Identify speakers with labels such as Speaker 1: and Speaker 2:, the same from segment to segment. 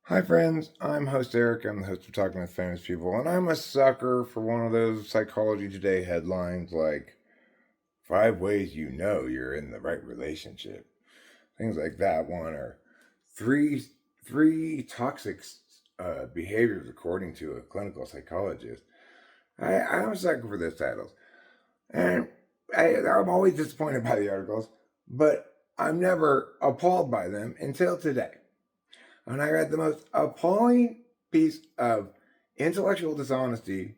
Speaker 1: Hi, friends. I'm host Eric. I'm the host of Talking with Famous People, and I'm a sucker for one of those Psychology Today headlines like 5 ways you know you're in the right relationship. Things like that one, or three three toxic behaviors according to a clinical psychologist. I'm a sucker for those titles, and I'm always disappointed by the articles, but I'm never appalled by them until today. And I read the most appalling piece of intellectual dishonesty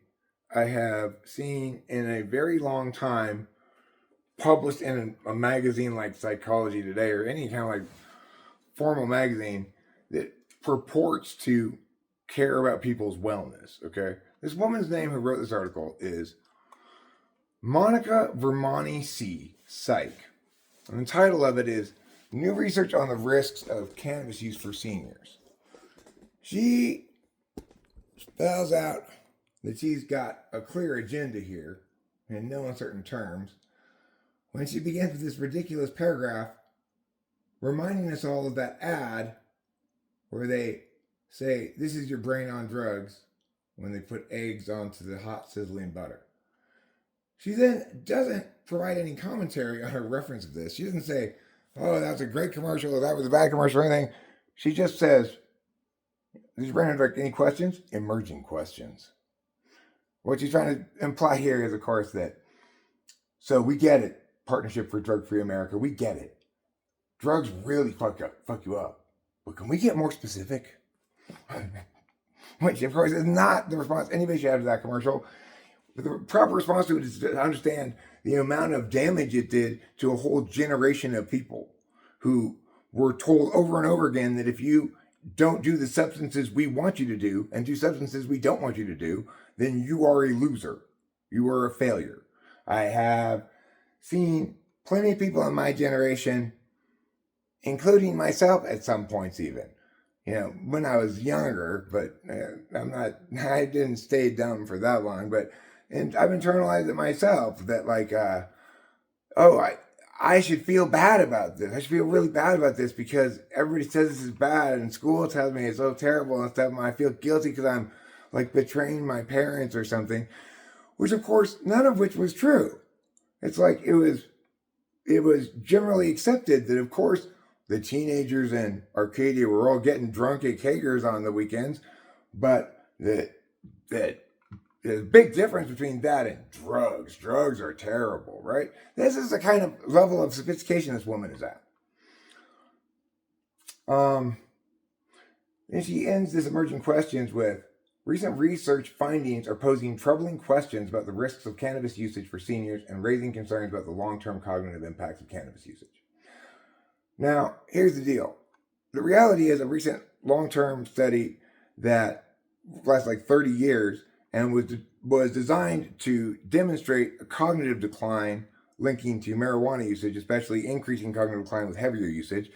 Speaker 1: I have seen in a very long time, published in a magazine like Psychology Today or any kind of like formal magazine that purports to care about people's wellness. Okay. This woman's name who wrote this article is Monica Vermani Psych. And the title of it is New Research on the Risks of Cannabis Use for Seniors. She spells out that she's got a clear agenda here in no uncertain terms when she begins with this ridiculous paragraph reminding us all of that ad where they say, "This is your brain on drugs," when they put eggs onto the hot sizzling butter. She then doesn't provide any commentary on her reference of this. She doesn't say, "Oh, that's a great commercial," or "That was a bad commercial," or anything. She just says, "These brain direct any questions? Emerging questions." What she's trying to imply here is, of course, that so we get it, Partnership for Drug Free America, we get it. Drugs really fuck you up. But can we get more specific? Which, of course, is not the response anybody should have to that commercial. But the proper response to it is to understand the amount of damage it did to a whole generation of people who were told over and over again that if you don't do the substances we want you to do and do substances we don't want you to do, then you are a loser. You are a failure. I have seen plenty of people in my generation, including myself at some points even, when I was younger, but I didn't stay dumb for that long, but and I've internalized it myself that I should feel bad about this. I should feel really bad about this because everybody says this is bad and school tells me it's so terrible and stuff. And I feel guilty because I'm like betraying my parents or something, which of course, none of which was true. It's like it was generally accepted that of course the teenagers in Arcadia were all getting drunk at Kager's on the weekends, but that there's a big difference between that and drugs. Drugs are terrible, right? This is the kind of level of sophistication this woman is at. And she ends this emerging questions with recent research findings are posing troubling questions about the risks of cannabis usage for seniors and raising concerns about the long-term cognitive impacts of cannabis usage. Now, here's the deal. The reality is a recent long-term study that lasts like 30 years and was designed to demonstrate a cognitive decline linking to marijuana usage, especially increasing cognitive decline with heavier usage,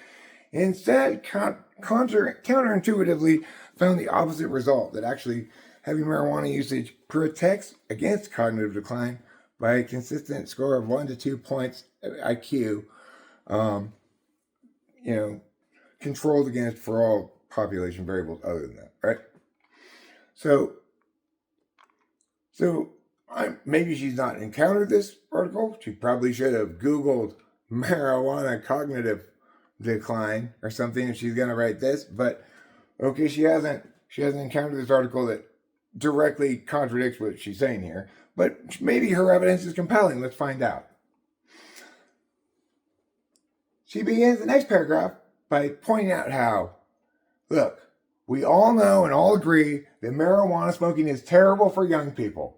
Speaker 1: instead counterintuitively found the opposite result, that actually heavy marijuana usage protects against cognitive decline by a consistent score of 1 to 2 points IQ, controlled against for all population variables other than that, right? So maybe she's not encountered this article. She probably should have Googled marijuana cognitive decline or something if she's gonna write this. But okay, she hasn't encountered this article that directly contradicts what she's saying here. But maybe her evidence is compelling. Let's find out. She begins the next paragraph by pointing out how, look, we all know and all agree that marijuana smoking is terrible for young people.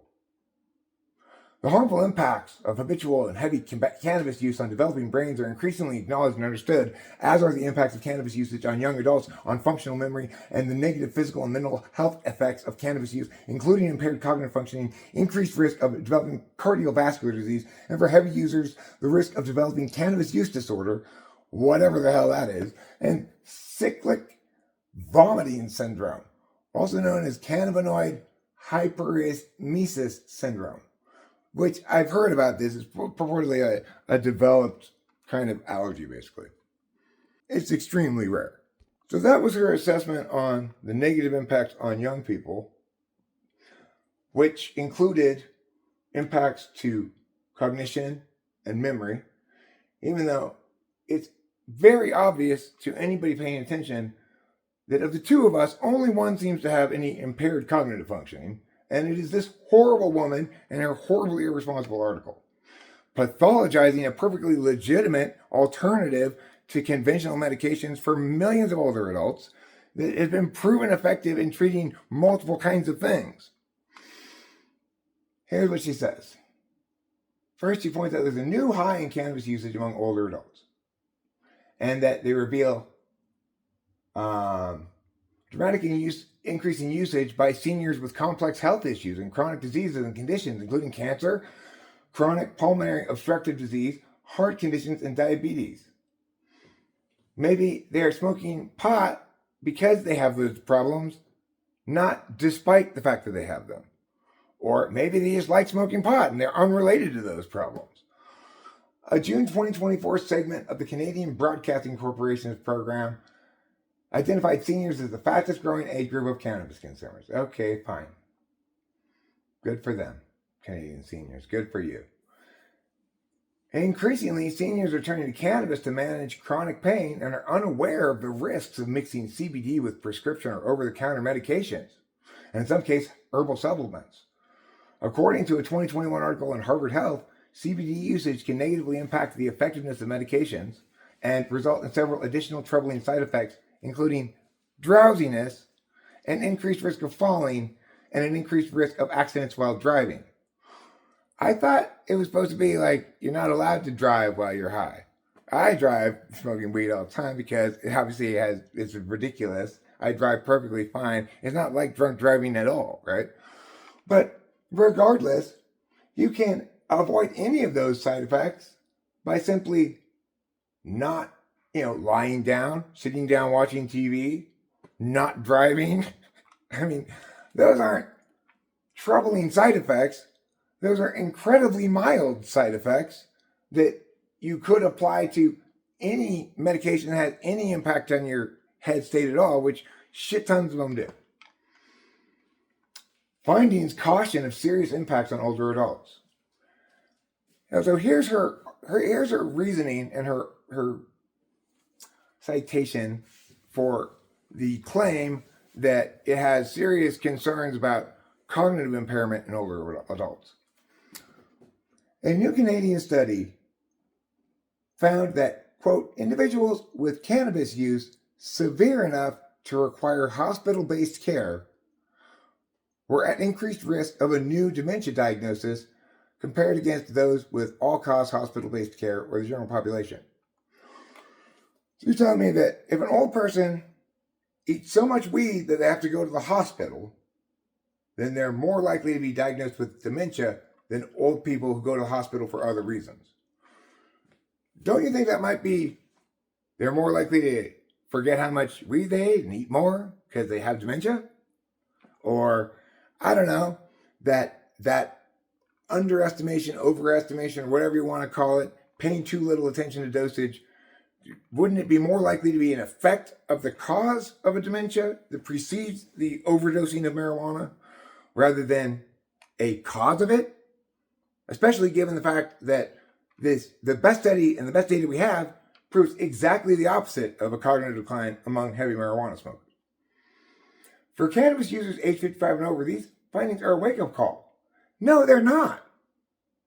Speaker 1: The harmful impacts of habitual and heavy cannabis use on developing brains are increasingly acknowledged and understood, as are the impacts of cannabis usage on young adults on functional memory and the negative physical and mental health effects of cannabis use, including impaired cognitive functioning, increased risk of developing cardiovascular disease, and for heavy users, the risk of developing cannabis use disorder, whatever the hell that is, and cyclic vomiting syndrome, also known as cannabinoid hyperemesis syndrome, which I've heard about. This is purportedly a developed kind of allergy, basically. It's extremely rare. So that was her assessment on the negative impacts on young people, which included impacts to cognition and memory, even though it's very obvious to anybody paying attention that of the two of us, only one seems to have any impaired cognitive functioning, and it is this horrible woman and her horribly irresponsible article, pathologizing a perfectly legitimate alternative to conventional medications for millions of older adults that has been proven effective in treating multiple kinds of things. Here's what she says. First, she points out there's a new high in cannabis usage among older adults, and that they reveal dramatic increase in usage by seniors with complex health issues and chronic diseases and conditions, including cancer, chronic pulmonary obstructive disease, heart conditions, and diabetes. Maybe they're smoking pot because they have those problems, not despite the fact that they have them. Or maybe they just like smoking pot and they're unrelated to those problems. A June 2024 segment of the Canadian Broadcasting Corporation's program identified seniors as the fastest growing age group of cannabis consumers. Okay, fine. Good for them, Canadian seniors. Good for you. Increasingly, seniors are turning to cannabis to manage chronic pain and are unaware of the risks of mixing CBD with prescription or over-the-counter medications, and in some cases, herbal supplements. According to a 2021 article in Harvard Health, CBD usage can negatively impact the effectiveness of medications and result in several additional troubling side effects, including drowsiness, an increased risk of falling, and an increased risk of accidents while driving. I thought it was supposed to be like you're not allowed to drive while you're high. I drive smoking weed all the time because it's ridiculous. I drive perfectly fine. It's not like drunk driving at all, right? But regardless, you can avoid any of those side effects by simply not, lying down, sitting down watching TV, not driving. I mean, those aren't troubling side effects. Those are incredibly mild side effects that you could apply to any medication that has any impact on your head state at all, which shit tons of them do. Findings caution of serious impacts on older adults. Now, so here's her reasoning and her citation for the claim that it has serious concerns about cognitive impairment in older adults. A new Canadian study found that, quote, individuals with cannabis use severe enough to require hospital-based care were at increased risk of a new dementia diagnosis compared against those with all-cause hospital-based care or the general population. So you're telling me that if an old person eats so much weed that they have to go to the hospital, then they're more likely to be diagnosed with dementia than old people who go to the hospital for other reasons. Don't you think that might be they're more likely to forget how much weed they ate and eat more because they have dementia? Or, I don't know, that underestimation, overestimation, or whatever you want to call it, paying too little attention to dosage, wouldn't it be more likely to be an effect of the cause of a dementia that precedes the overdosing of marijuana rather than a cause of it? Especially given the fact that the best study and the best data we have proves exactly the opposite of a cognitive decline among heavy marijuana smokers. For cannabis users age 55 and over, these findings are a wake-up call. No, they're not.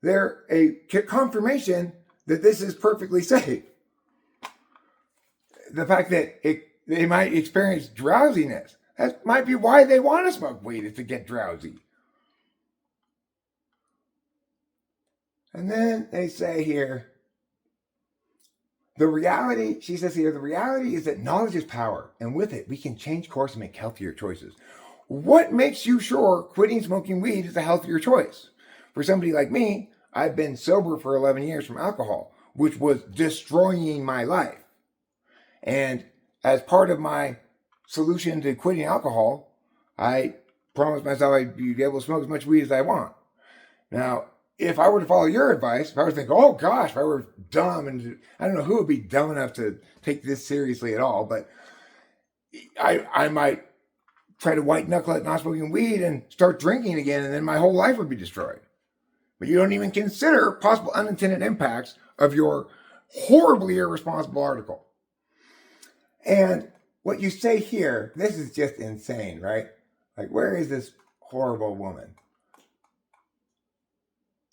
Speaker 1: They're a confirmation that this is perfectly safe. The fact that they might experience drowsiness, that might be why they want to smoke weed, is to get drowsy. And then they say here, the reality is that knowledge is power, and with it, we can change course and make healthier choices. What makes you sure quitting smoking weed is a healthier choice? For somebody like me, I've been sober for 11 years from alcohol, which was destroying my life. And as part of my solution to quitting alcohol, I promised myself I'd be able to smoke as much weed as I want. Now, if I were to follow your advice, if I were to think, oh gosh, if I were dumb, and I don't know who would be dumb enough to take this seriously at all, but I might try to white knuckle it, not smoking weed, and start drinking again, and then my whole life would be destroyed. But you don't even consider possible unintended impacts of your horribly irresponsible article. And what you say here, this is just insane, right? Like, where is this horrible woman?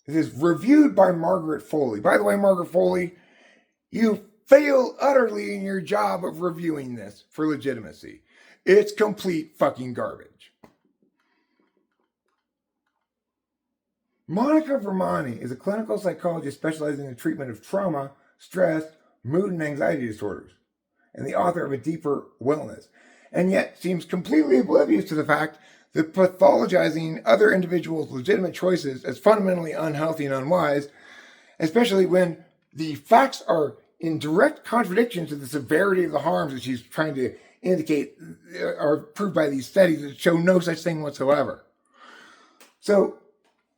Speaker 1: This is reviewed by Margaret Foley. By the way, Margaret Foley, you fail utterly in your job of reviewing this for legitimacy. It's complete fucking garbage. Monica Vermani is a clinical psychologist specializing in the treatment of trauma, stress, mood, and anxiety disorders, and the author of A Deeper Wellness, and yet seems completely oblivious to the fact that pathologizing other individuals' legitimate choices as fundamentally unhealthy and unwise, especially when the facts are in direct contradiction to the severity of the harms that she's trying to indicate are proved by these studies that show no such thing whatsoever. So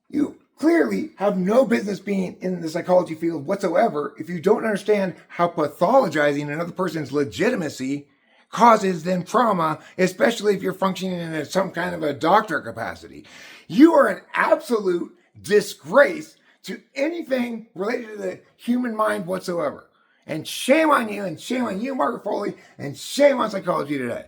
Speaker 1: you clearly have no business being in the psychology field whatsoever if you don't understand how pathologizing another person's legitimacy causes them trauma, especially if you're functioning in some kind of a doctor capacity. You are an absolute disgrace to anything related to the human mind whatsoever. And shame on you, Margaret Foley, and shame on Psychology Today.